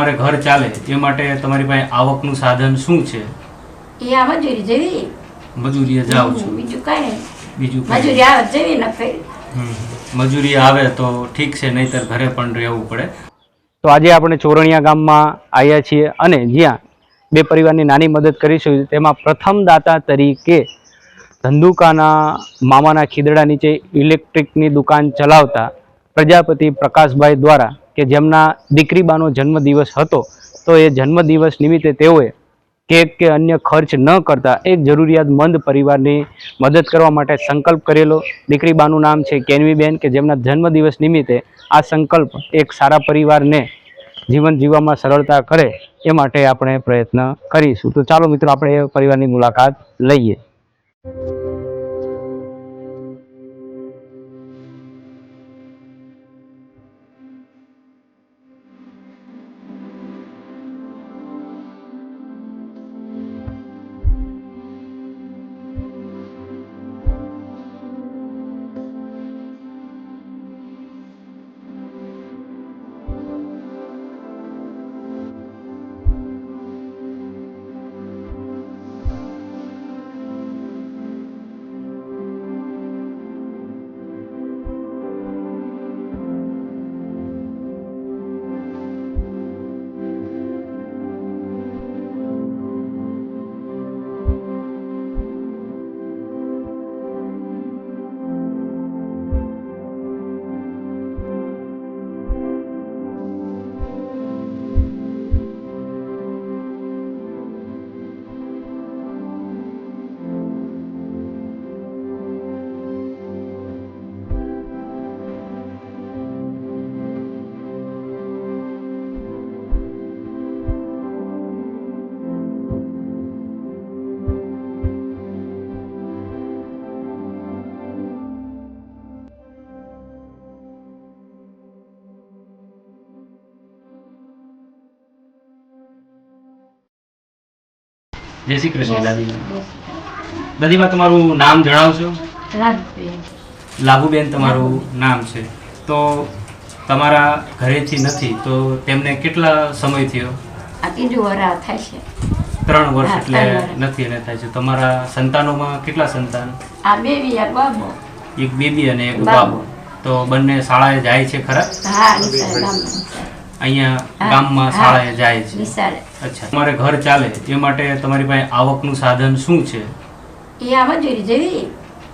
તમારે ઘર ચાલે એ માટે તમારી પાસે આવકનું સાધન શું છે? એ આ મજૂરી જેવી મજૂરીએ જાઓ છો? બીજું કાંઈ નહીં. બીજું મજૂરી આવે જેવી ન કરી. મજૂરી આવે તો ઠીક છે, નહીંતર ઘરે પણ રહેવું પડે. તો આજે આપણે ચોરણિયા ગામમાં આવ્યા છીએ અને જ્યાં બે પરિવારની નાની મદદ કરીશું. તેમાં પ્રથમ દાતા તરીકે ધંધુકાના મામાના ખીદડા નીચે ઇલેક્ટ્રિકની દુકાન ચલાવતા પ્રજાપતિ પ્રકાશભાઈ દ્વારા કે જેમના દીકરીબાનો જન્મદિવસ હતો, તો એ જન્મદિવસ નિમિત્તે તેઓએ કેક કે અન્ય ખર્ચ ન કરતા એક જરૂરિયાતમંદ પરિવારની મદદ કરવા માટે સંકલ્પ કરેલો. દીકરીબાનું નામ છે કેનવીબેન, કે જેમના જન્મદિવસ નિમિત્તે આ સંકલ્પ એક સારા પરિવારને જીવન જીવવામાં સરળતા કરે એ માટે આપણે પ્રયત્ન કરીશું. તો ચાલો મિત્રો, આપણે એ પરિવારની મુલાકાત લઈએ. જય શ્રી કૃષ્ણ. દાદીમા, દાદીમા તમારું નામ જણાવશો? લાભુબેન તમારું નામ છે. તો તમારા ઘરેથી નથી તો તેમને કેટલા સમય થયો? આ ત્રીજું વરસ થાય છે. 3 વર્ષ હા, એટલે 3 વર્ષ. નથી એને થાય છે. તમારા સંતાનોમાં કેટલા સંતાન? આ બેબી આ બાબો. એક બેબી અને એક બાબો. બાબો. તો બંને શાળાએ જાય છે ખરા? હા, નિશાળે ગામમાં. અહીંયા હા, ગામમાં હા. શાળાએ જાય છે. નિશાળે. અચ્છા, તમારે ઘર ચાલે એ માટે તમારી પાસે આવકનું સાધન શું છે? એ આ મજૂરી જેવી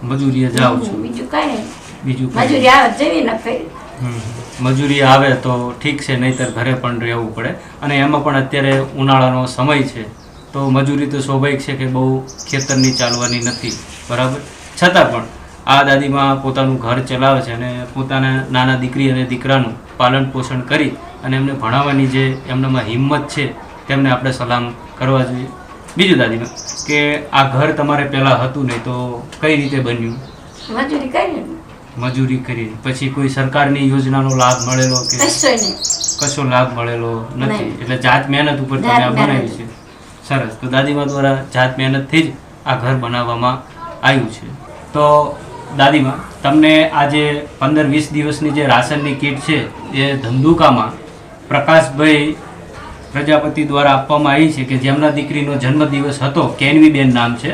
મજૂરીએ જાઓ છો? બીજું કાંઈ નહીં. બીજું કાંઈ? મજૂરી આવે જેવી ન કરી. મજૂરી આવે તો ઠીક છે, નહીંતર ઘરે પણ રહેવું પડે. અને એમાં પણ અત્યારે ઉનાળાનો સમય છે, તો મજૂરી તો સ્વાભાવિક છે કે બહુ ખેતરની ચાલવાની નથી, બરાબર. છતાં પણ આ દાદીમાં પોતાનું ઘર ચલાવે છે અને પોતાના નાના દીકરી અને દીકરાનું પાલન પોષણ કરી અને એમને ભણાવવાની જે એમનામાં હિંમત છે તેમને આપણે સલામ કરવા જોઈએ. બીજું દાદીમાં, કે આ ઘર તમારે પહેલાં હતું નહીં તો કઈ રીતે બન્યું? મજૂરી કરી. મજૂરી કરી. પછી કોઈ સરકારની યોજનાનો લાભ મળેલો કે કશોય નહીં. કશો લાભ મળેલો નથી? નહીં. એટલે જાત મહેનત ઉપર તમે આ બનાવ્યું છે. સરસ. તો દાદીમા દ્વારા જાત મહેનતથી જ આ ઘર બનાવવામાં આવ્યું છે. તો દાદીમા, તમને આજે 15-20 દિવસની જે રાશનની કીટ છે એ ધંધુકામાં પ્રકાશભાઈ પ્રજાપતિ દ્વારા આપવામાં આવી છે, કે જેમના દીકરીનો જન્મદિવસ હતો, કેનવીબેન નામ છે.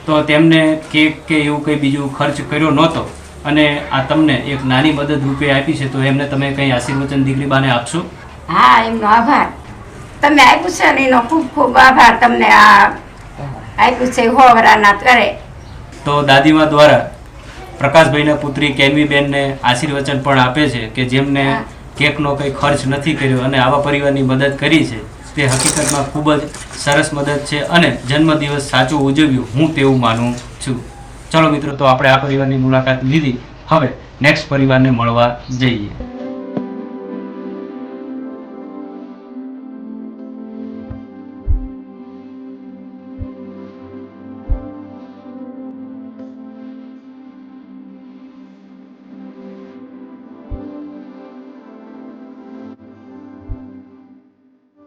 તો તેમને કેક કે એવું કંઈ બીજું ખર્ચ કર્યો નહોતો અને આ તમને એક નાની મદદ રૂપે આપી છે. તો એમને તમે કંઈ આશીર્વચન દીકરીબાને આપશો? હા, એમનો આભાર. તમે આપ્યું છે ને એનો ખૂબ ખૂબ આભાર. તમને આ આપ્યું છે હોવરાના કરે. તો દાદીમા દ્વારા પ્રકાશભાઈના પુત્રી કેનવીબેનને આશીર્વચન પણ આપે છે, કે જેમને કેકનો કંઈ ખર્ચ નથી કર્યો અને આવા પરિવારની મદદ કરી છે. તે હકીકતમાં ખૂબ જ સરસ મદદ છે અને જન્મદિવસ સાચું ઉજવ્યું હું તેવું માનું છું. ચલો મિત્રો, તો આપણે આ પરિવારની મુલાકાત લીધી. હવે નેક્સ્ટ પરિવારને મળવા જઈએ.